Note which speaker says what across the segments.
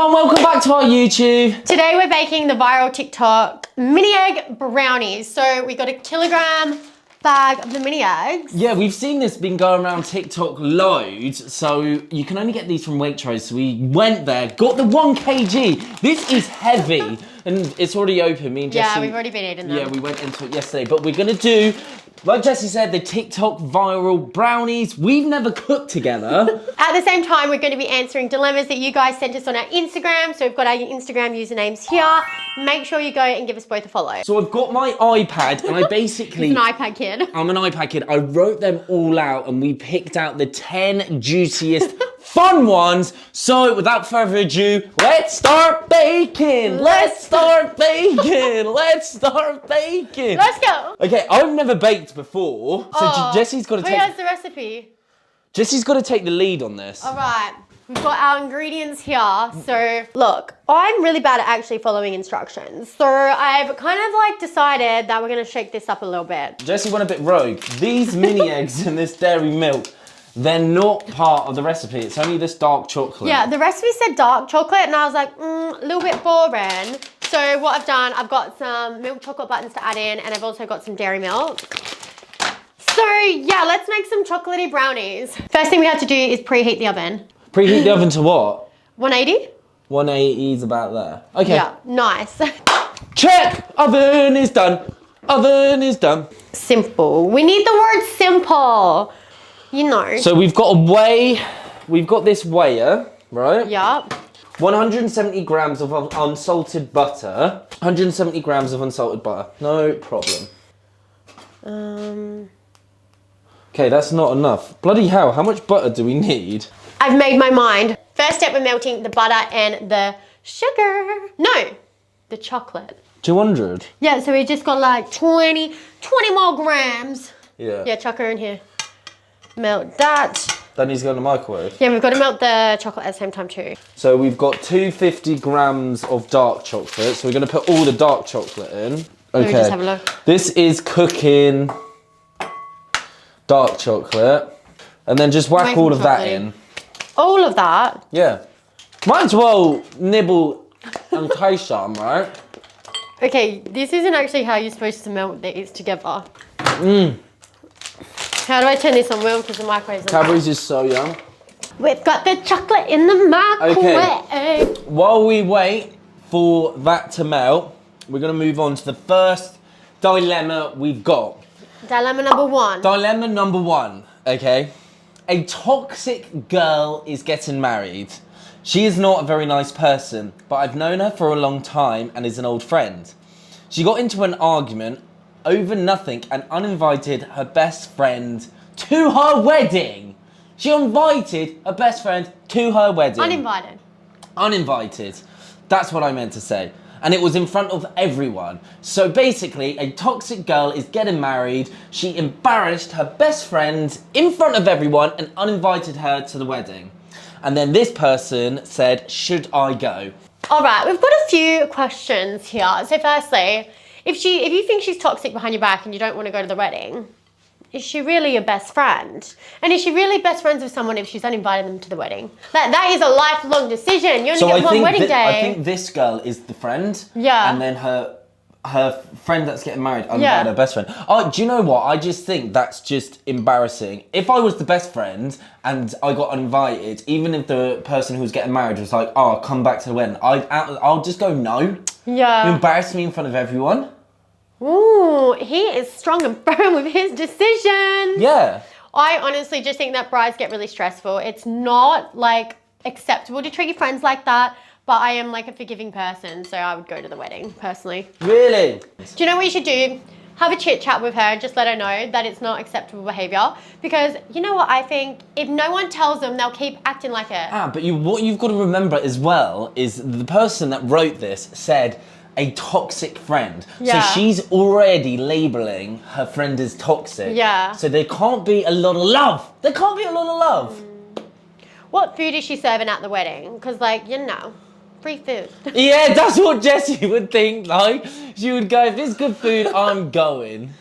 Speaker 1: everyone, welcome back to our YouTube.
Speaker 2: Today we're baking the viral TikTok mini egg brownies. So we got a kilogram bag of the mini eggs.
Speaker 1: Yeah, we've seen this been going around TikTok loads, so you can only get these from Waitrose. So we went there, got the 1 kg. This is heavy, and it's already open. Me and Jessie.
Speaker 2: Yeah, we've already been eating them.
Speaker 1: Yeah, we went into it yesterday, but we're gonna do, like Jessie said, the TikTok viral brownies. We've never cooked together.
Speaker 2: At the same time, we're going to be answering dilemmas that you guys sent us on our Instagram. So we've got our Instagram usernames here. Make sure you go and give us both a follow.
Speaker 1: So I've got my iPad, and I basically...
Speaker 2: He's an iPad kid.
Speaker 1: I'm an iPad kid. I wrote them all out, and we picked out the 10 juiciest fun ones. So without further ado, let's start baking. Let's start baking. Let's start baking.
Speaker 2: Let's go.
Speaker 1: Okay, I've never baked before, so Jessie's got to
Speaker 2: Who
Speaker 1: take.
Speaker 2: has the recipe?
Speaker 1: Jessie's got to take the lead on this.
Speaker 2: All right. We've got our ingredients here. So look, I'm really bad at actually following instructions. So I've kind of like decided that we're going to shake this up a little bit.
Speaker 1: Jessie went a bit rogue. These mini eggs and this dairy milk, they're not part of the recipe. It's only this dark chocolate.
Speaker 2: Yeah, the recipe said dark chocolate and I was like, a little bit boring. So what I've done, I've got some milk chocolate buttons to add in, and I've also got some dairy milk. So yeah, let's make some chocolatey brownies. First thing we have to do is preheat the oven.
Speaker 1: Preheat the oven to what?
Speaker 2: 180?
Speaker 1: 180 is about there. Okay.
Speaker 2: Yeah, nice.
Speaker 1: Check! Oven is done. Oven is done.
Speaker 2: Simple. We need the word simple. You know.
Speaker 1: So we've got we've got this weigher, right?
Speaker 2: Yup.
Speaker 1: 170 grams of unsalted butter. 170 grams of unsalted butter. No problem. Okay, that's not enough. Bloody hell, how much butter do we need?
Speaker 2: I've made my mind. First step, we're melting the butter and the sugar. No, the chocolate.
Speaker 1: 200?
Speaker 2: Yeah, so we just got like 20 more grams.
Speaker 1: Yeah.
Speaker 2: Yeah, chuck her in here. Melt that.
Speaker 1: That needs to go in the microwave.
Speaker 2: Yeah, we've got to melt the chocolate at the same time too.
Speaker 1: So we've got 250 grams of dark chocolate. So we're going to put all the dark chocolate in. Okay.
Speaker 2: Let me just have a look.
Speaker 1: This is cooking dark chocolate. And then just whack all of that in.
Speaker 2: All of that?
Speaker 1: Yeah. Might as well nibble and taste some, right?
Speaker 2: Okay, this isn't actually how you're supposed to melt these together. How do I turn this on? Well, because the microwave's on.
Speaker 1: Cadbury's is so yum.
Speaker 2: We've got the chocolate in the microwave.
Speaker 1: Okay. While we wait for that to melt, we're going to move on to the first dilemma we've got.
Speaker 2: Dilemma number one.
Speaker 1: Dilemma number one, okay? A toxic girl is getting married. She is not a very nice person, but I've known her for a long time and is an old friend. She got into an argument over nothing and uninvited her best friend to her wedding. She invited her best friend to her wedding.
Speaker 2: Uninvited.
Speaker 1: Uninvited. That's what I meant to say. And it was in front of everyone. So basically, a toxic girl is getting married. She embarrassed her best friend in front of everyone and uninvited her to the wedding. And then this person said, should I go?
Speaker 2: All right, we've got a few questions here. So firstly, if you think she's toxic behind your back and you don't want to go to the wedding, is she really your best friend? And is she really best friends with someone if she's uninvited them to the wedding? That is a lifelong decision. You only get one wedding day.
Speaker 1: I think this girl is the friend.
Speaker 2: Yeah.
Speaker 1: And then her friend that's getting married uninvited her best friend. Oh, do you know what? I just think that's just embarrassing. If I was the best friend and I got uninvited, even if the person who was getting married was like, oh, come back to the wedding, I'll just go no.
Speaker 2: Yeah.
Speaker 1: You embarrassed me in front of everyone.
Speaker 2: Ooh, he is strong and firm with his decision.
Speaker 1: Yeah.
Speaker 2: I honestly just think that brides get really stressful. It's not like acceptable to treat your friends like that, but I am like a forgiving person, so I would go to the wedding personally.
Speaker 1: Really?
Speaker 2: Do you know what you should do? Have a chit chat with her and just let her know that it's not acceptable behavior. Because you know what I think? If no one tells them, they'll keep acting like it.
Speaker 1: But what you've got to remember as well is the person that wrote this said a toxic friend.
Speaker 2: Yeah.
Speaker 1: So she's already labeling her friend as toxic.
Speaker 2: Yeah.
Speaker 1: So there can't be a lot of love. There can't be a lot of love.
Speaker 2: What food is she serving at the wedding? Because like, you know, free food.
Speaker 1: Yeah, that's what Jessie would think, like. She would go, if it's good food, I'm going.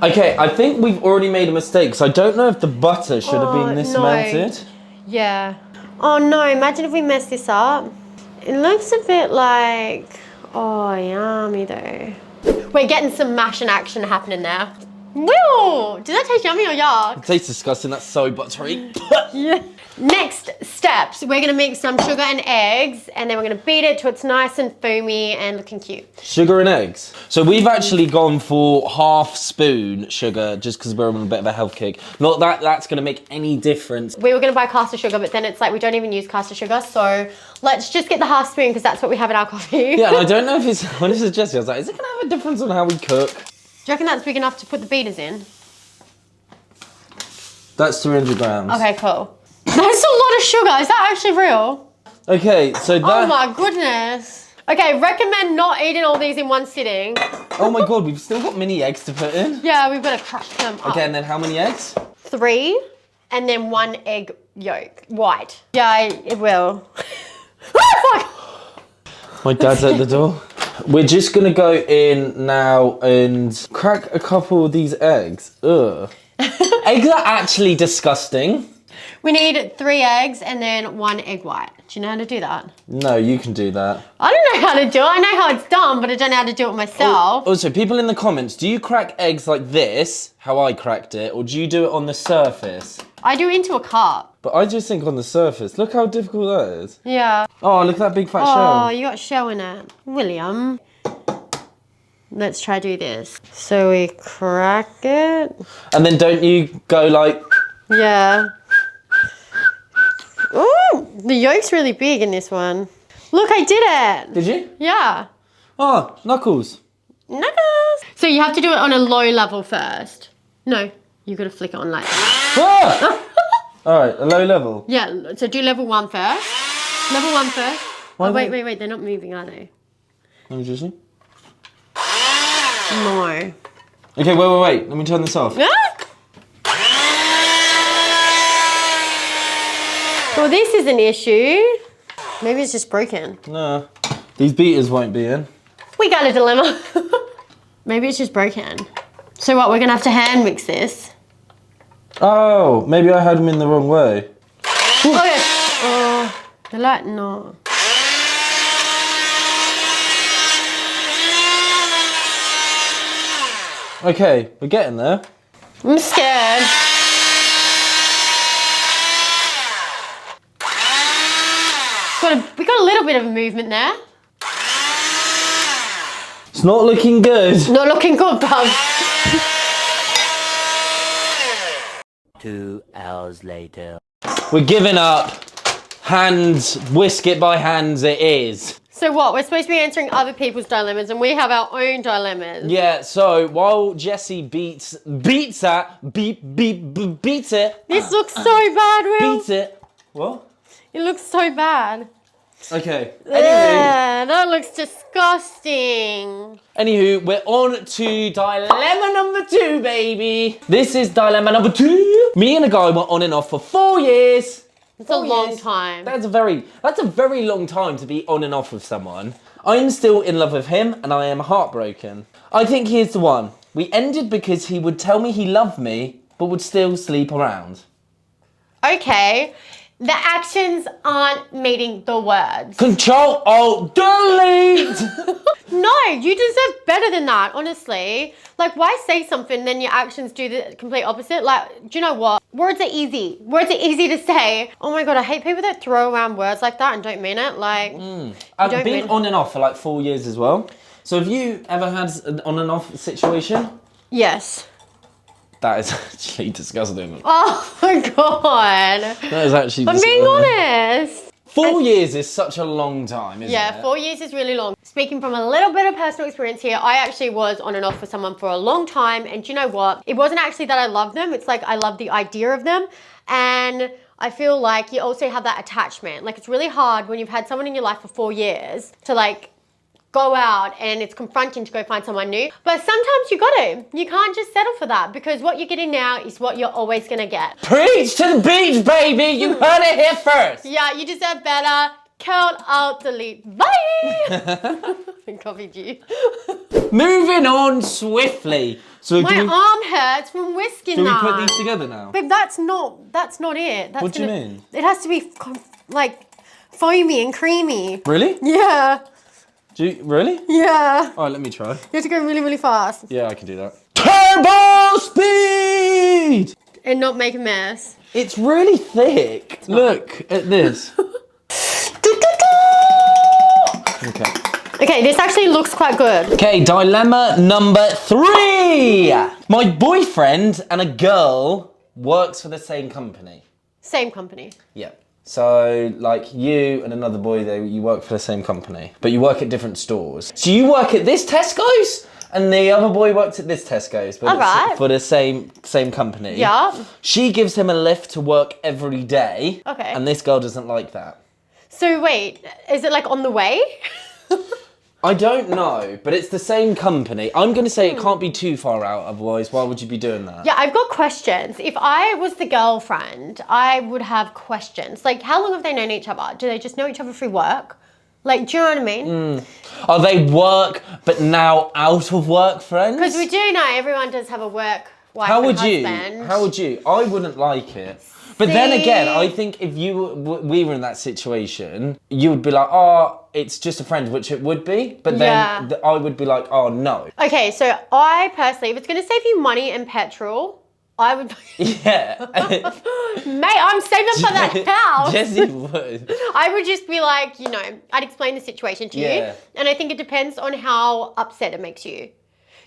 Speaker 1: Okay, I think we've already made a mistake, so I don't know if the butter should have been this melted.
Speaker 2: Yeah. Oh no, imagine if we mess this up. It looks a bit like, oh, yummy though. We're getting some mashing action happening there. Woo! Does that taste yummy or yuck?
Speaker 1: It tastes disgusting. That's so buttery.
Speaker 2: Yeah. Next steps, we're gonna mix some sugar and eggs, and then we're gonna beat it till it's nice and foamy and looking cute.
Speaker 1: Sugar and eggs. So we've actually gone for half spoon sugar just because we're on a bit of a health kick. Not that that's gonna make any difference.
Speaker 2: We were gonna buy caster sugar, but then it's like we don't even use caster sugar, so let's just get the half spoon because that's what we have in our coffee.
Speaker 1: Yeah, and I don't know if it's, when this is Jessie, I was like, is it gonna have a difference on how we cook?
Speaker 2: Do you reckon that's big enough to put the beaters in?
Speaker 1: That's 300 grams.
Speaker 2: Okay, cool. That's a lot of sugar. Is that actually real?
Speaker 1: Okay, so that...
Speaker 2: Oh my goodness. Okay, recommend not eating all these in one sitting.
Speaker 1: Oh my god, we've still got mini eggs to put in.
Speaker 2: Yeah, we've got to crush them up.
Speaker 1: Okay, and then how many eggs?
Speaker 2: 3, and then 1 egg yolk, white. Yeah, it will.
Speaker 1: My dad's at the door. We're just gonna go in now and crack a couple of these eggs. Ugh. Eggs are actually disgusting.
Speaker 2: We need 3 eggs and then 1 egg white. Do you know how to do that?
Speaker 1: No, you can do that.
Speaker 2: I don't know how to do it. I know how it's done, but I don't know how to do it myself.
Speaker 1: Also, people in the comments, do you crack eggs like this, how I cracked it, or do you do it on the surface?
Speaker 2: I do into a cup.
Speaker 1: But I just think on the surface. Look how difficult that is.
Speaker 2: Yeah.
Speaker 1: Oh, look at that big fat
Speaker 2: Oh,
Speaker 1: shell.
Speaker 2: you got shell in it. William. Let's try do this. So we crack it.
Speaker 1: And then don't you go like...
Speaker 2: Yeah. Ooh, the yolk's really big in this one. Look, I did it.
Speaker 1: Did you?
Speaker 2: Yeah.
Speaker 1: Oh, knuckles.
Speaker 2: Knuckles. So you have to do it on a low level first. No, you got to flick it on like that.
Speaker 1: Ah! All right, a low level.
Speaker 2: Yeah, so do level 1 first. Level 1 first.
Speaker 1: Why
Speaker 2: Oh, wait, they're not moving, are they?
Speaker 1: Let me just see.
Speaker 2: No.
Speaker 1: Okay, wait. Let me turn this off.
Speaker 2: Well, this is an issue. Maybe it's just broken.
Speaker 1: No, these beaters won't be in.
Speaker 2: We got a dilemma. Maybe it's just broken. So what, we're gonna have to hand mix this?
Speaker 1: Oh, maybe I had them in the wrong way.
Speaker 2: Okay. Oh, the light, no.
Speaker 1: Okay, we're getting there.
Speaker 2: I'm scared. We got a little bit of a movement there.
Speaker 1: It's not looking good.
Speaker 2: Not looking good, bub.
Speaker 3: 2 hours later.
Speaker 1: We're giving up. Hands, whisk it by hands it is.
Speaker 2: So what? We're supposed to be answering other people's dilemmas, and we have our own dilemmas.
Speaker 1: Yeah, so while Jessie beats it.
Speaker 2: This looks so bad, Will.
Speaker 1: Beats it. What?
Speaker 2: It looks so bad.
Speaker 1: Okay.
Speaker 2: That looks disgusting.
Speaker 1: Anywho, we're on to dilemma number 2, baby. This is dilemma number 2. Me and a guy were on and off for 4 years.
Speaker 2: It's a long time.
Speaker 1: That's a very long time to be on and off with someone. I'm still in love with him and I am heartbroken. I think here's the one. We ended because he would tell me he loved me, but would still sleep around.
Speaker 2: Okay. The actions aren't meeting the words.
Speaker 1: Control, Alt, Delete!
Speaker 2: No, you deserve better than that, honestly. Like, why say something then your actions do the complete opposite? Like, do you know what? Words are easy. Words are easy to say. Oh my God, I hate people that throw around words like that and don't mean it. Like,
Speaker 1: I've been on and off for like 4 years as well. So have you ever had an on and off situation?
Speaker 2: Yes.
Speaker 1: That is actually disgusting.
Speaker 2: Oh my God.
Speaker 1: That is actually
Speaker 2: I'm being honest.
Speaker 1: 4 years is such a long time, isn't it?
Speaker 2: Yeah, 4 years is really long. Speaking from a little bit of personal experience here, I actually was on and off with someone for a long time. And do you know what? It wasn't actually that I loved them. It's like I love the idea of them. And I feel like you also have that attachment. Like, it's really hard when you've had someone in your life for 4 years to like go out, and it's confronting to go find someone new. But sometimes you can't just settle for that, because what you're getting now is what you're always gonna get.
Speaker 1: Preach to the beach, baby! You heard it here first!
Speaker 2: Yeah, you deserve better. Count, Alt, Delete. Bye! I copied you.
Speaker 1: Moving on swiftly. So
Speaker 2: My arm hurts from whisking
Speaker 1: do we
Speaker 2: that.
Speaker 1: put these together now?
Speaker 2: Babe, that's not it. That's
Speaker 1: What do you mean?
Speaker 2: It has to be like foamy and creamy.
Speaker 1: Really?
Speaker 2: Yeah.
Speaker 1: Really?
Speaker 2: Yeah.
Speaker 1: All right, let me try.
Speaker 2: You have to go really, really fast.
Speaker 1: Yeah, I can do that. Turbo speed!
Speaker 2: And not make a mess.
Speaker 1: It's really thick. Look at this. Okay.
Speaker 2: Okay, this actually looks quite good.
Speaker 1: Okay, dilemma number 3. My boyfriend and a girl works for the same company.
Speaker 2: Same company.
Speaker 1: Yeah. So, like, you and another boy, you work for the same company, but you work at different stores. So you work at this Tesco's, and the other boy works at this Tesco's, but
Speaker 2: Alright.
Speaker 1: it's for the same company.
Speaker 2: Yeah.
Speaker 1: She gives him a lift to work every day.
Speaker 2: Okay.
Speaker 1: And this girl doesn't like that.
Speaker 2: So wait, is it like on the way?
Speaker 1: I don't know, but it's the same company. I'm going to say it can't be too far out, otherwise why would you be doing that?
Speaker 2: Yeah, I've got questions. If I was the girlfriend, I would have questions. Like, how long have they known each other? Do they just know each other through work? Like, do you know what I mean?
Speaker 1: Are they work, but now out of work friends?
Speaker 2: Because we do know everyone does have a work wife
Speaker 1: How
Speaker 2: and
Speaker 1: would you?
Speaker 2: husband.
Speaker 1: How would you? I wouldn't like it. But then
Speaker 2: See?
Speaker 1: again, I think if we were in that situation, you would be like, oh, it's just a friend, which it would be. But then
Speaker 2: Yeah.
Speaker 1: I would be like, oh, no.
Speaker 2: Okay, so I personally, if it's going to save you money and petrol, I would...
Speaker 1: Yeah.
Speaker 2: Mate, I'm saving up for that house.
Speaker 1: Jessie would.
Speaker 2: I would just be like, you know, I'd explain the situation to
Speaker 1: Yeah.
Speaker 2: you. And I think it depends on how upset it makes you.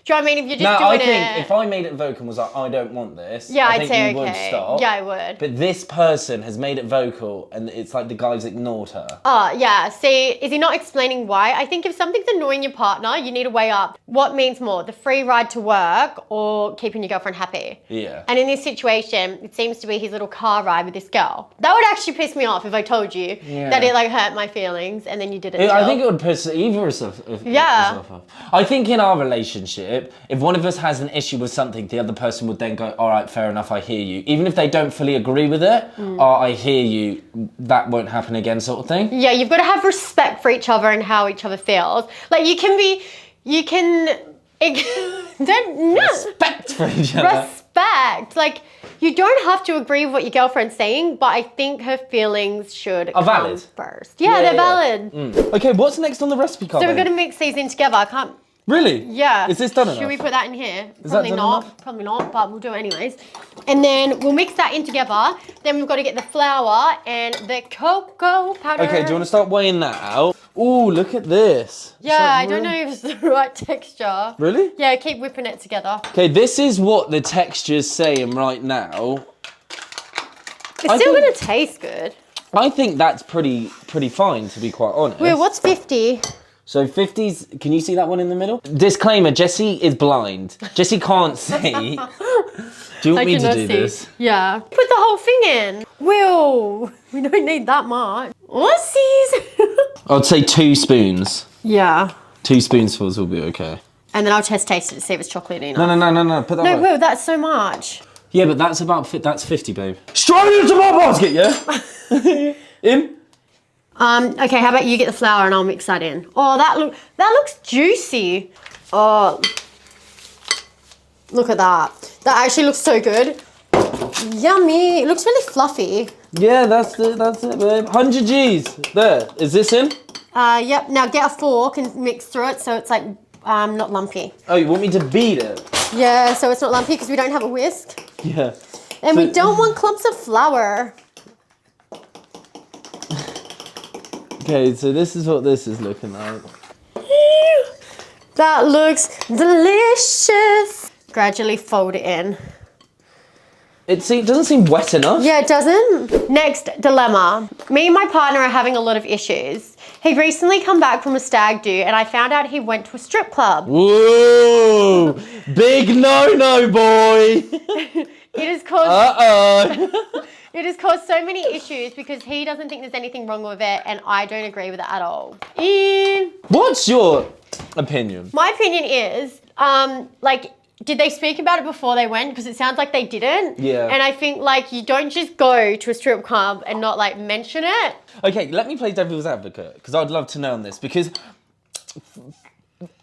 Speaker 2: Do you know what I mean? If you're
Speaker 1: No,
Speaker 2: just
Speaker 1: I
Speaker 2: doing
Speaker 1: think
Speaker 2: it...
Speaker 1: if I made it vocal and was like, I don't want this,
Speaker 2: Yeah,
Speaker 1: I
Speaker 2: I'd
Speaker 1: think
Speaker 2: say
Speaker 1: you
Speaker 2: okay.
Speaker 1: would stop.
Speaker 2: Yeah, I would.
Speaker 1: But this person has made it vocal and it's like the guy's ignored her.
Speaker 2: Oh, yeah. See, is he not explaining why? I think if something's annoying your partner, you need to weigh up what means more, the free ride to work or keeping your girlfriend happy.
Speaker 1: Yeah.
Speaker 2: And in this situation, it seems to be his little car ride with this girl. That would actually piss me off if I told you that it like hurt my feelings and then you didn't.
Speaker 1: I think it would piss either of us off. I think in our relationship, if one of us has an issue with something, the other person would then go, all right, fair enough, I hear you. Even if they don't fully agree with it, I hear you, that won't happen again sort of thing.
Speaker 2: Yeah, you've got to have respect for each other and how each other feels. Like
Speaker 1: Respect for each other.
Speaker 2: Respect. Like, you don't have to agree with what your girlfriend's saying, but I think her feelings should come
Speaker 1: valid.
Speaker 2: first. Yeah, they're valid.
Speaker 1: Okay, what's next on the recipe card?
Speaker 2: So we're
Speaker 1: then?
Speaker 2: going to mix these in together. I can't...
Speaker 1: Really?
Speaker 2: Yeah.
Speaker 1: Is this done enough?
Speaker 2: Should we put that in here?
Speaker 1: Is
Speaker 2: Probably
Speaker 1: that done
Speaker 2: not.
Speaker 1: enough?
Speaker 2: Probably not, but we'll do it anyways. And then we'll mix that in together. Then we've got to get the flour and the cocoa powder.
Speaker 1: Okay, do you want to start weighing that out? Ooh, look at this. It's
Speaker 2: Yeah, I
Speaker 1: like
Speaker 2: don't know if it's the right texture.
Speaker 1: Really?
Speaker 2: Yeah, keep whipping it together.
Speaker 1: Okay, this is what the texture's saying right now.
Speaker 2: It's still going to taste good.
Speaker 1: I think that's pretty fine, to be quite honest.
Speaker 2: Wait, what's 50?
Speaker 1: So 50s, can you see that one in the middle? Disclaimer, Jessie is blind. Jessie can't see. Do you want me to do this?
Speaker 2: Yeah. Put the whole thing in. Will, we don't need that much. Whoopsies.
Speaker 1: I'd say 2 spoons.
Speaker 2: Yeah.
Speaker 1: 2 spoonfuls will be okay.
Speaker 2: And then I'll just taste it to see if it's chocolatey enough.
Speaker 1: No, put that
Speaker 2: No,
Speaker 1: away.
Speaker 2: Will, that's so much.
Speaker 1: Yeah, but that's that's 50, babe. Straight into my basket, yeah? In?
Speaker 2: Okay, how about you get the flour and I'll mix that in. Oh, that looks juicy. Oh, look at that. That actually looks so good. Yummy. It looks really fluffy.
Speaker 1: Yeah, that's it, babe. 100 G's. There. Is this in?
Speaker 2: Yep. Now get a fork and mix through it so it's like not lumpy.
Speaker 1: Oh, you want me to beat it?
Speaker 2: Yeah, so it's not lumpy because we don't have a whisk.
Speaker 1: Yeah.
Speaker 2: And we don't want clumps of flour.
Speaker 1: Okay, so this is what this is looking like.
Speaker 2: That looks delicious. Gradually fold it in.
Speaker 1: It doesn't seem wet enough.
Speaker 2: Yeah, it doesn't. Next dilemma. Me and my partner are having a lot of issues. He recently come back from a stag do and I found out he went to a strip club.
Speaker 1: Whoa! Big no-no, boy!
Speaker 2: It has caused...
Speaker 1: Uh-oh!
Speaker 2: It has caused so many issues because he doesn't think there's anything wrong with it and I don't agree with it at all.
Speaker 1: What's your opinion?
Speaker 2: My opinion is, did they speak about it before they went? Because it sounds like they didn't.
Speaker 1: Yeah.
Speaker 2: And I think, you don't just go to a strip club and not, mention it.
Speaker 1: Okay, let me play devil's advocate, because I'd love to know on this, because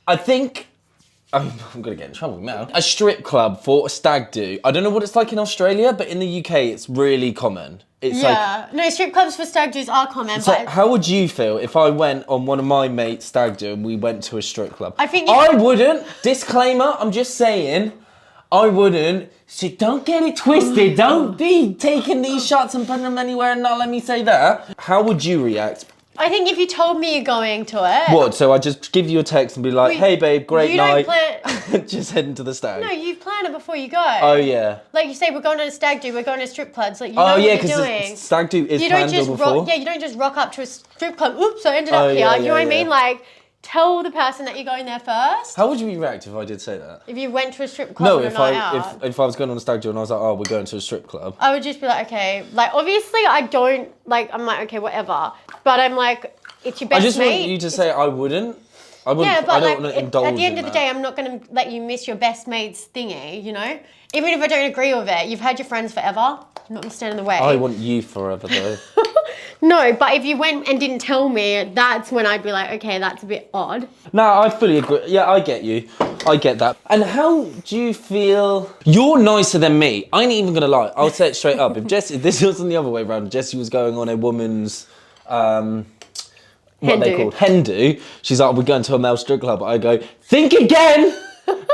Speaker 1: I think I'm gonna get in trouble now. A strip club for a stag do. I don't know what it's like in Australia, but in the UK it's really common. It's
Speaker 2: No, strip clubs for stag do's are common.
Speaker 1: So
Speaker 2: but
Speaker 1: how would you feel if I went on one of my mates' stag do and we went to a strip club?
Speaker 2: I
Speaker 1: wouldn't. Disclaimer, I'm just saying, I wouldn't. So don't get it twisted. Don't be taking these shots and putting them anywhere and not let me say that. How would you react?
Speaker 2: I think if you told me you're going to it.
Speaker 1: What? So I just give you a text and be like, hey babe, great night.
Speaker 2: Don't
Speaker 1: just heading to the stag.
Speaker 2: No, you plan it before you go.
Speaker 1: Oh yeah.
Speaker 2: Like you say, we're going to a stag do, we're going to strip clubs. Like you know what you're doing.
Speaker 1: Stag do is planned before.
Speaker 2: You don't just rock up to a strip club. Oops, I ended up here.
Speaker 1: Yeah,
Speaker 2: you know what I mean? Like, tell the person that you're going there first.
Speaker 1: How would you react if I did say that?
Speaker 2: If you went to a strip club on a night out.
Speaker 1: If I was going on a stag do and I was like, oh, we're going to a strip club.
Speaker 2: I would just be like, okay. Like, obviously, I don't, like, I'm like, okay, whatever. But I'm like, it's your best mate.
Speaker 1: I just want you to say I wouldn't.
Speaker 2: Yeah, but
Speaker 1: I don't want to indulge
Speaker 2: at the end of the
Speaker 1: that.
Speaker 2: day, I'm not going to let you miss your best mate's thingy, you know? Even if I don't agree with it, you've had your friends forever. I'm not going to stand in the way.
Speaker 1: I want you forever, though.
Speaker 2: No, but if you went and didn't tell me, that's when I'd be like, okay, that's a bit odd.
Speaker 1: No, I fully agree. Yeah, I get you. I get that. And how do you feel? You're nicer than me. I ain't even going to lie. I'll say it straight up. If this wasn't the other way around, Jessie was going on a woman's... what are they called? Hen do. She's like, we're going to a male strip club. I go, think again!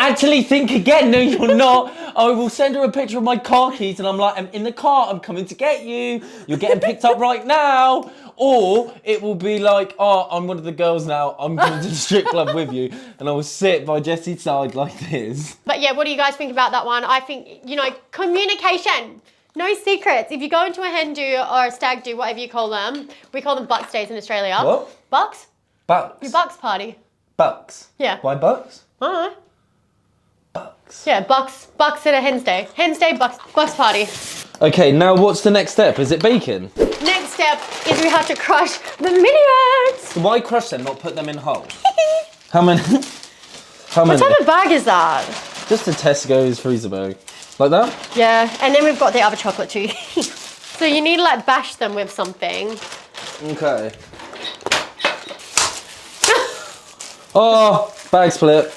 Speaker 1: Actually, think again. No, you're not. I will send her a picture of my car keys and I'm like, I'm in the car. I'm coming to get you. You're getting picked up right now. Or it will be like, oh, I'm one of the girls now. I'm going to the strip club with you. And I will sit by Jessie's side like this.
Speaker 2: But yeah, what do you guys think about that one? I think, you know, communication. No secrets. If you go into a hen do or a stag do, whatever you call them, we call them bucks days in Australia.
Speaker 1: What?
Speaker 2: Bucks?
Speaker 1: Bucks.
Speaker 2: Your bucks party.
Speaker 1: Bucks?
Speaker 2: Yeah.
Speaker 1: Why bucks?
Speaker 2: I don't know.
Speaker 1: Bucks.
Speaker 2: Yeah, bucks at a hen's day. Hen's day, bucks party.
Speaker 1: Okay, now what's the next step? Is it bacon?
Speaker 2: Next step is we have to crush the mini eggs.
Speaker 1: Why crush them, not put them in whole? How many?
Speaker 2: What type of bag is that?
Speaker 1: Just a Tesco's freezer bag. Like that?
Speaker 2: Yeah, and then we've got the other chocolate too. So you need to like bash them with something.
Speaker 1: Okay. Oh, bag split.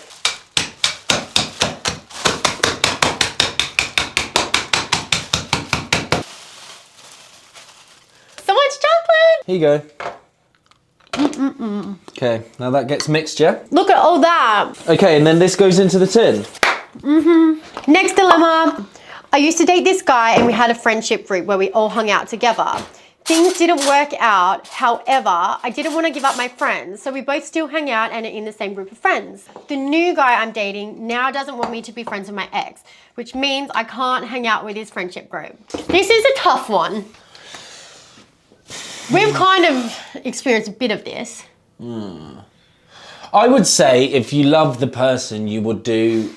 Speaker 2: So much chocolate!
Speaker 1: Here you go. Okay, now that gets mixed, yeah?
Speaker 2: Look at all that.
Speaker 1: Okay, and then this goes into the tin.
Speaker 2: Next dilemma. I used to date this guy and we had a friendship group where we all hung out together. Things didn't work out. However, I didn't want to give up my friends. So we both still hang out and are in the same group of friends. The new guy I'm dating now doesn't want me to be friends with my ex, which means I can't hang out with his friendship group. This is a tough one. We've kind of experienced a bit of this.
Speaker 1: I would say if you love the person, you would do...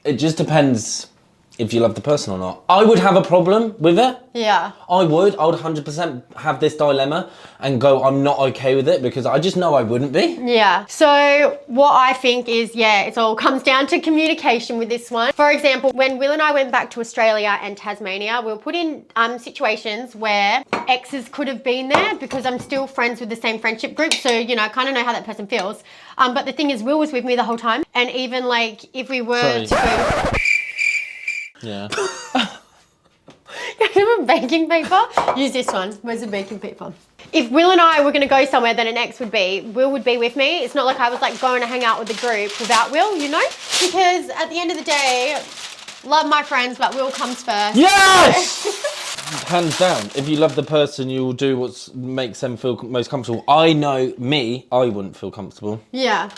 Speaker 1: It just depends if you love the person or not. I would have a problem with it.
Speaker 2: Yeah.
Speaker 1: I would 100% have this dilemma and go, I'm not okay with it because I just know I wouldn't be.
Speaker 2: Yeah. So what I think is, yeah, it all comes down to communication with this one. For example, when Will and I went back to Australia and Tasmania, we were put in situations where exes could have been there because I'm still friends with the same friendship group. So, you know, I kind of know how that person feels. But the thing is, Will was with me the whole time. And even like if we were to go...
Speaker 1: Yeah.
Speaker 2: You have a baking paper? Use this one. Where's the baking paper? If Will and I were going to go somewhere, then an ex would be. Will would be with me. It's not like I was like going to hang out with the group without Will, you know? Because at the end of the day, love my friends, but Will comes first.
Speaker 1: Yes! Hands down. If you love the person, you will do what makes them feel most comfortable. I know me, I wouldn't feel comfortable.
Speaker 2: Yeah.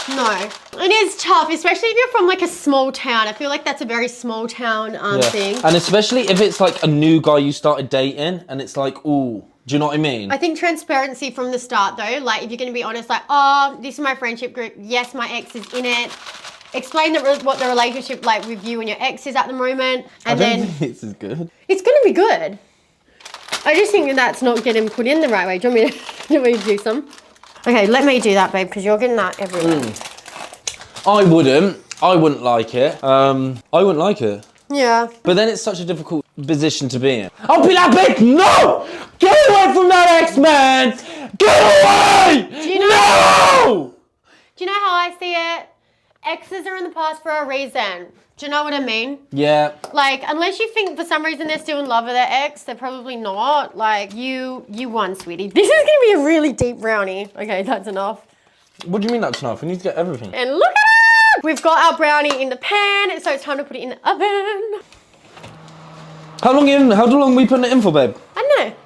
Speaker 2: No, it is tough, especially if you're from like a small town. I feel like that's a very small town thing.
Speaker 1: And especially if it's like a new guy you started dating and it's like, ooh, do you know what I mean?
Speaker 2: I think transparency from the start though, like if you're going to be honest, like, oh, this is my friendship group. Yes, my ex is in it. Explain what the relationship like with you and your ex is at the moment. And
Speaker 1: I don't think this is good.
Speaker 2: It's going to be good. I just think that's not getting put in the right way. Do you want me to do some? Okay, let me do that, babe, because you're getting that everywhere.
Speaker 1: I wouldn't like it. I wouldn't like it.
Speaker 2: Yeah.
Speaker 1: But then it's such a difficult position to be in. I'll be like, bitch, no! Get away from that ex-man! Get away!
Speaker 2: Do you know?
Speaker 1: No!
Speaker 2: Do you know how I see it? exes are in the past for a reason. Do you know what I mean?
Speaker 1: Yeah.
Speaker 2: Like, unless you think for some reason they're still in love with their ex, they're probably not. Like, you won, sweetie. This is going to be a really deep brownie. Okay, that's enough.
Speaker 1: What do you mean that's enough? We need to get everything.
Speaker 2: And look at it! We've got our brownie in the pan, so it's time to put it in the oven.
Speaker 1: How long are we putting it in for, babe?
Speaker 2: I don't know.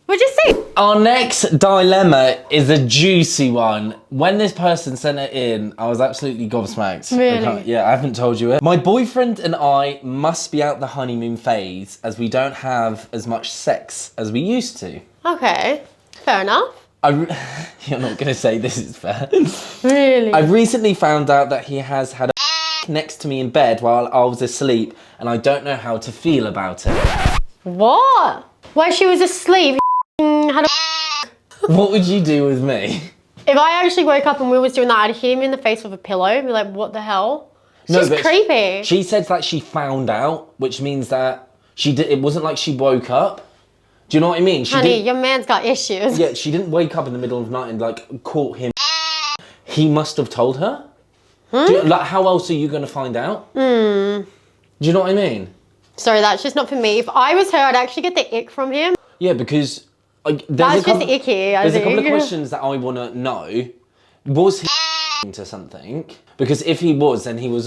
Speaker 2: We'll just see.
Speaker 1: Our next dilemma is a juicy one. When this person sent it in, I was absolutely gobsmacked.
Speaker 2: Really?
Speaker 1: Yeah, I haven't told you it. My boyfriend and I must be out the honeymoon phase as we don't have as much sex as we used to.
Speaker 2: Okay, fair enough.
Speaker 1: You're not going to say this is fair.
Speaker 2: Really?
Speaker 1: I recently found out that he has had a next to me in bed while I was asleep, and I don't know how to feel about it.
Speaker 2: What? While she was asleep, had a
Speaker 1: What would you do with me?
Speaker 2: If I actually woke up and we was doing that, I'd hit him in the face with a pillow and be like, what the hell? It's just
Speaker 1: but
Speaker 2: creepy.
Speaker 1: She said that she found out, which means that it wasn't like she woke up. Do you know what I mean?
Speaker 2: Honey, your man's got issues.
Speaker 1: Yeah, she didn't wake up in the middle of the night and like caught him. He must have told her. Like, how else are you going to find out? Do you know what I mean?
Speaker 2: Sorry, that's just not for me. If I was her, I'd actually get the ick from him.
Speaker 1: Yeah, because
Speaker 2: That's just icky, I
Speaker 1: There's a
Speaker 2: think.
Speaker 1: couple of questions that I want to know. Was he to something? Because if he was, then he was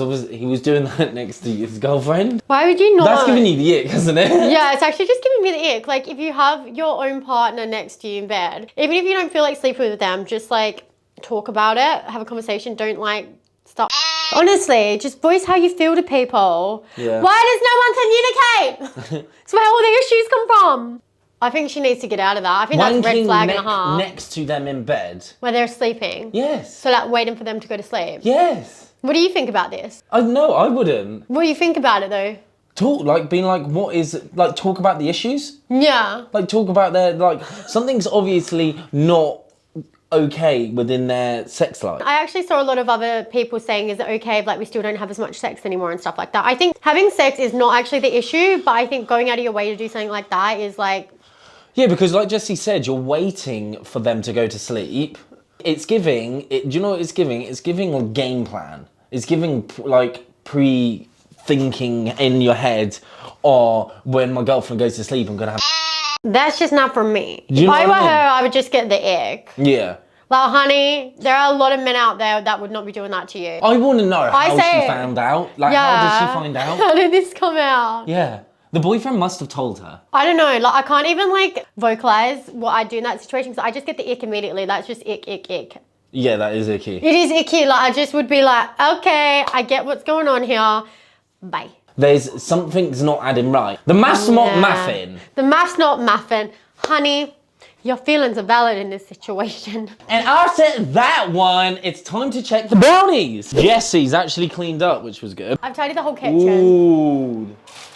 Speaker 1: doing that next to his girlfriend.
Speaker 2: Why would you not?
Speaker 1: That's giving you the ick, isn't it?
Speaker 2: Yeah, it's actually just giving me the ick. Like, if you have your own partner next to you in bed, even if you don't feel like sleeping with them, just like talk about it, have a conversation. Don't like stop. Honestly, just voice how you feel to people.
Speaker 1: Yeah.
Speaker 2: Why does no one communicate? It's where all the issues come from. I think she needs to get out of that. I think that's a red flag and a half.
Speaker 1: Next to them in bed.
Speaker 2: Where they're sleeping.
Speaker 1: Yes.
Speaker 2: So like waiting for them to go to sleep.
Speaker 1: Yes.
Speaker 2: What do you think about this?
Speaker 1: No, I wouldn't.
Speaker 2: What do you think about it though?
Speaker 1: Talk about the issues.
Speaker 2: Yeah.
Speaker 1: Like talk about something's obviously not okay within their sex life.
Speaker 2: I actually saw a lot of other people saying, is it okay if like we still don't have as much sex anymore and stuff like that. I think having sex is not actually the issue, but I think going out of your way to do something like that is like...
Speaker 1: Yeah, because like Jessie said, you're waiting for them to go to sleep. It's giving, do you know what it's giving? It's giving a game plan. It's giving like pre-thinking in your head, or when my girlfriend goes to sleep, I'm gonna have... That's
Speaker 2: just not for me.
Speaker 1: If
Speaker 2: I were her, I would just get the ick.
Speaker 1: Yeah.
Speaker 2: Like, honey, there are a lot of men out there that would not be doing that to you.
Speaker 1: I want to know how she found out. Like,
Speaker 2: yeah.
Speaker 1: How did she find out?
Speaker 2: How did this come out?
Speaker 1: Yeah. The boyfriend must have told her.
Speaker 2: I don't know. Like, I can't even, like, vocalize what I do in that situation because I just get the ick immediately. That's just ick, ick, ick.
Speaker 1: Yeah, that is icky.
Speaker 2: It is icky. Like, I just would be like, okay, I get what's going on here. Bye.
Speaker 1: There's something's not adding right. The math's not mathing.
Speaker 2: The math's not mathing. Honey, your feelings are valid in this situation.
Speaker 1: And after that one, it's time to check the brownies. Jessie's actually cleaned up, which was good.
Speaker 2: I've tidied the whole kitchen.
Speaker 1: Ooh,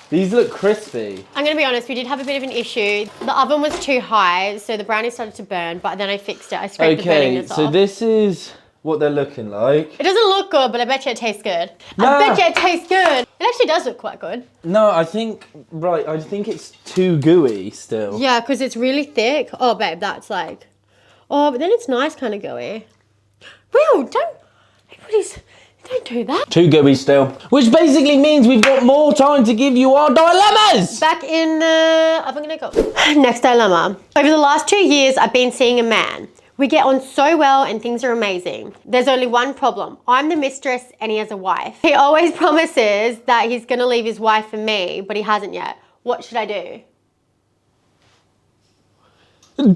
Speaker 1: these look crispy.
Speaker 2: I'm gonna be honest, we did have a bit of an issue. The oven was too high, so the brownies started to burn, but then I fixed it. I scraped the burniness off.
Speaker 1: Okay, so this is what they're looking like.
Speaker 2: It doesn't look good, but I bet you it tastes good.
Speaker 1: Nah.
Speaker 2: I bet you it tastes good. It actually does look quite good.
Speaker 1: No, I think it's too gooey still.
Speaker 2: Yeah, because it's really thick. Oh, babe, that's like... Oh, but then it's nice kind of gooey. Will, don't do that.
Speaker 1: Too gooey still. Which basically means we've got more time to give you our dilemmas.
Speaker 2: Back in the oven, gonna go. Next dilemma. Over the last 2 years, I've been seeing a man. We get on so well and things are amazing. There's only one problem. I'm the mistress and he has a wife. He always promises that he's gonna leave his wife for me, but he hasn't yet. What should I do?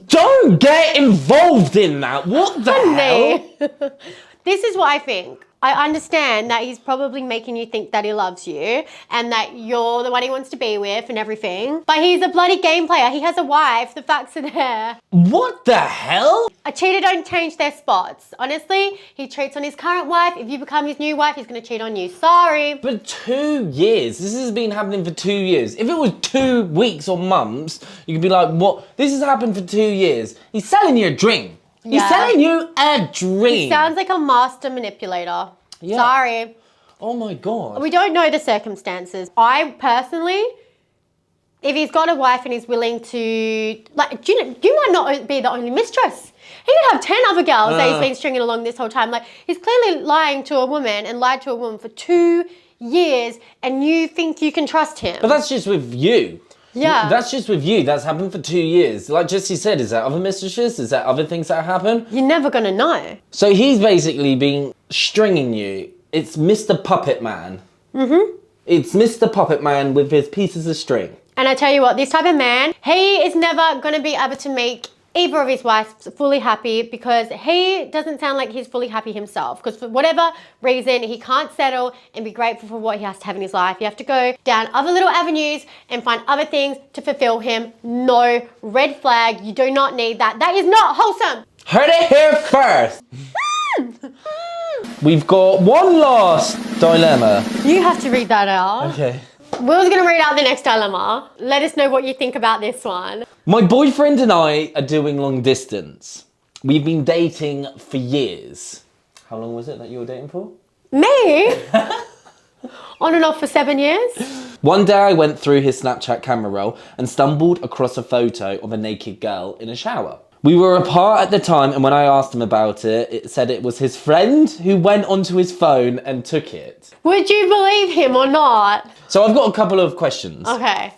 Speaker 1: Don't get involved in that. What the hell?
Speaker 2: This is what I think. I understand that he's probably making you think that he loves you and that you're the one he wants to be with and everything. But he's a bloody game player. He has a wife. The facts are there.
Speaker 1: What the hell?
Speaker 2: A cheater don't change their spots. Honestly, he cheats on his current wife. If you become his new wife, he's going to cheat on you. Sorry.
Speaker 1: For 2 years. This has been happening for 2 years. If it was 2 weeks or months, you could be like, what? This has happened for 2 years. He's selling you a dream. Yeah. He's selling you a dream.
Speaker 2: He sounds like a master manipulator. Yeah. Sorry.
Speaker 1: Oh my God.
Speaker 2: We don't know the circumstances. I personally, if he's got a wife and he's willing to, like, you might not be the only mistress. He He could have 10 other girls that he's been stringing along this whole time. Like, he's clearly lying to a woman and lied to a woman for 2 years, and you think you can trust him.
Speaker 1: But that's just with you.
Speaker 2: Yeah.
Speaker 1: That's just with you. That's happened for 2 years. Like Jessie said, is there other mistresses? Is there other things that happen?
Speaker 2: You're never going to know.
Speaker 1: So he's basically been stringing you. It's Mr. Puppet Man. Mm-hmm. It's Mr. Puppet Man with his pieces of string.
Speaker 2: And I tell you what, this type of man, he is never going to be able to make either of his wives fully happy, because he doesn't sound like he's fully happy himself, because for whatever reason he can't settle and be grateful for what he has to have in his life. You have to go down other little avenues and find other things to fulfill him. No, red flag. You do not need that. That is not wholesome.
Speaker 1: Heard it here first. We've got one last dilemma.
Speaker 2: You have to read that out.
Speaker 1: Okay.
Speaker 2: Will's going to read out the next dilemma. Let us know what you think about this one.
Speaker 1: My boyfriend and I are doing long distance. We've been dating for years. How long was it that you were dating for?
Speaker 2: Me? On and off for 7 years.
Speaker 1: One day I went through his Snapchat camera roll and stumbled across a photo of a naked girl in a shower. We were apart at the time, and when I asked him about it, it said it was his friend who went onto his phone and took it.
Speaker 2: Would you believe him or not?
Speaker 1: So I've got a couple of questions.
Speaker 2: Okay.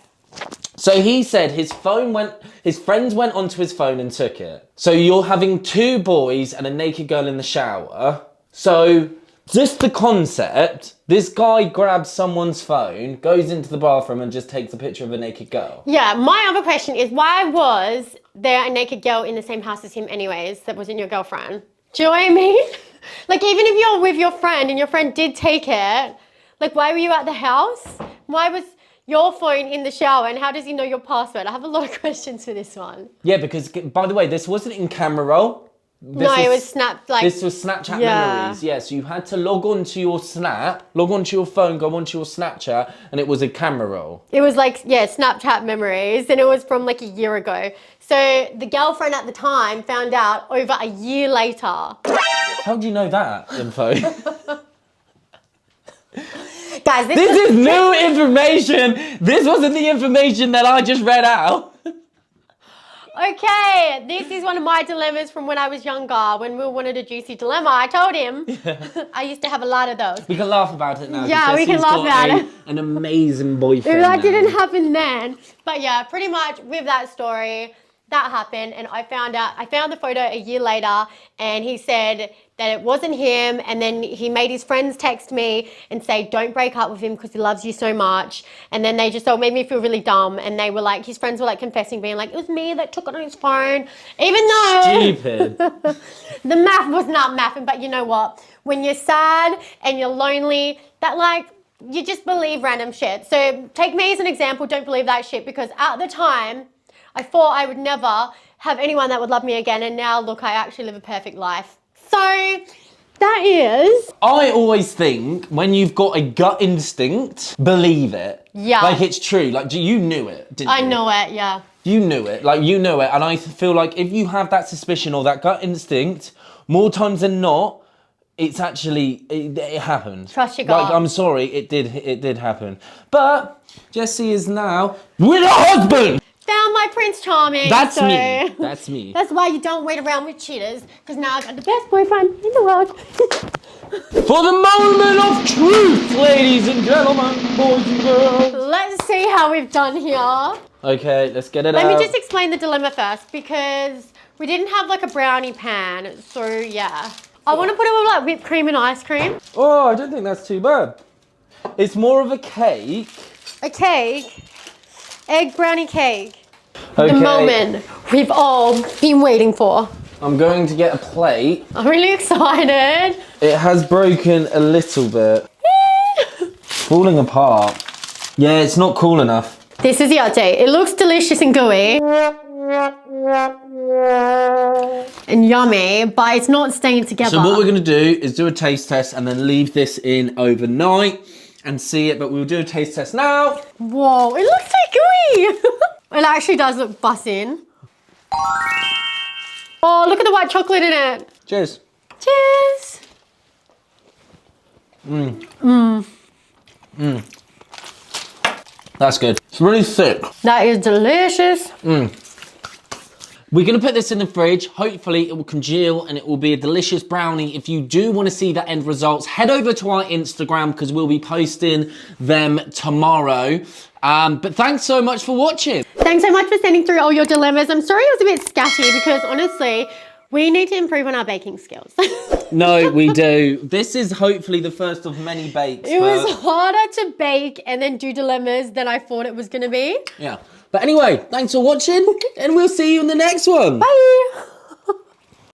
Speaker 1: So he said his friends went onto his phone and took it. So you're having 2 boys and a naked girl in the shower. So just the concept, this guy grabs someone's phone, goes into the bathroom and just takes a picture of a naked girl.
Speaker 2: Yeah, my other question is, why was there a naked girl in the same house as him anyways that wasn't your girlfriend? Do you know what I mean? Like, even if you're with your friend and your friend did take it, like, why were you at the house? Why was your phone in the shower, and how does he know your password? I have a lot of questions for this one.
Speaker 1: Yeah, because, by the way, this wasn't in camera roll.
Speaker 2: It was Snap, like...
Speaker 1: This was Snapchat memories, yeah. So you had to log on to your Snap, log onto your phone, go onto your Snapchat, and it was a camera roll.
Speaker 2: It was like, yeah, Snapchat memories, and it was from like a year ago. So the girlfriend at the time found out over a year later.
Speaker 1: How do you know that info?
Speaker 2: Guys,
Speaker 1: this is new information. This wasn't the information that I just read out.
Speaker 2: Okay, this is one of my dilemmas from when I was younger. When Will wanted a juicy dilemma, I told him. I used to have a lot of those.
Speaker 1: We can laugh about it now.
Speaker 2: Yeah, we can laugh about it.
Speaker 1: An amazing boyfriend.
Speaker 2: That didn't happen then. But yeah, pretty much with that story, that happened. And I found the photo a year later, and he said that it wasn't him, and then he made his friends text me and say, don't break up with him because he loves you so much. And then they just made me feel really dumb, and they were like, his friends were like confessing, being like, it was me that took it on his phone, even though
Speaker 1: stupid.
Speaker 2: The math was not mathing. But you know what, when you're sad and you're lonely, that like, you just believe random shit. So take me as an example, don't believe that shit, because at the time I thought I would never have anyone that would love me again, and now look, I actually live a perfect life. So, that is...
Speaker 1: I always think when you've got a gut instinct, believe it.
Speaker 2: Yeah.
Speaker 1: Like it's true. Like you knew it, didn't you?
Speaker 2: I know it, yeah.
Speaker 1: You knew it. Like you knew it. And I feel like if you have that suspicion or that gut instinct, more times than not, it's actually, it happened.
Speaker 2: Trust your gut.
Speaker 1: Like, I'm sorry, it did happen. But Jessie is now with a husband!
Speaker 2: Found my Prince Charming.
Speaker 1: That's me. That's me.
Speaker 2: That's why you don't wait around with cheaters, because now I've got the best boyfriend in the world.
Speaker 1: For the moment of truth, ladies and gentlemen, boys and girls.
Speaker 2: Let's see how we've done here.
Speaker 1: Okay, let's get it
Speaker 2: Let
Speaker 1: out.
Speaker 2: me just explain the dilemma first, because we didn't have like a brownie pan, so yeah. I want to put it with like whipped cream and ice cream.
Speaker 1: Oh, I don't think that's too bad. It's more of a cake.
Speaker 2: A cake. Egg brownie cake.
Speaker 1: Okay.
Speaker 2: The moment we've all been waiting for.
Speaker 1: I'm going to get a plate.
Speaker 2: I'm really excited.
Speaker 1: It has broken a little bit. Falling apart. Yeah, it's not cool enough.
Speaker 2: This is the update. It looks delicious and gooey. And yummy, but it's not staying together.
Speaker 1: So what we're going to do is do a taste test and then leave this in overnight and see it, but we'll do a taste test now.
Speaker 2: Whoa, it looks so gooey. It actually does look buzzing. Oh, look at the white chocolate in it.
Speaker 1: Cheers.
Speaker 2: Cheers.
Speaker 1: That's good. It's really thick.
Speaker 2: That is delicious.
Speaker 1: We're going to put this in the fridge. Hopefully it will congeal and it will be a delicious brownie. If you do want to see the end results, head over to our Instagram because we'll be posting them tomorrow. But thanks so much for watching.
Speaker 2: Thanks so much for sending through all your dilemmas. I'm sorry I was a bit scatty because honestly, we need to improve on our baking skills.
Speaker 1: No, we do. This is hopefully the first of many bakes.
Speaker 2: It was harder to bake and then do dilemmas than I thought it was going to be.
Speaker 1: Yeah. But anyway, thanks for watching and we'll see you in the next one.
Speaker 2: Bye.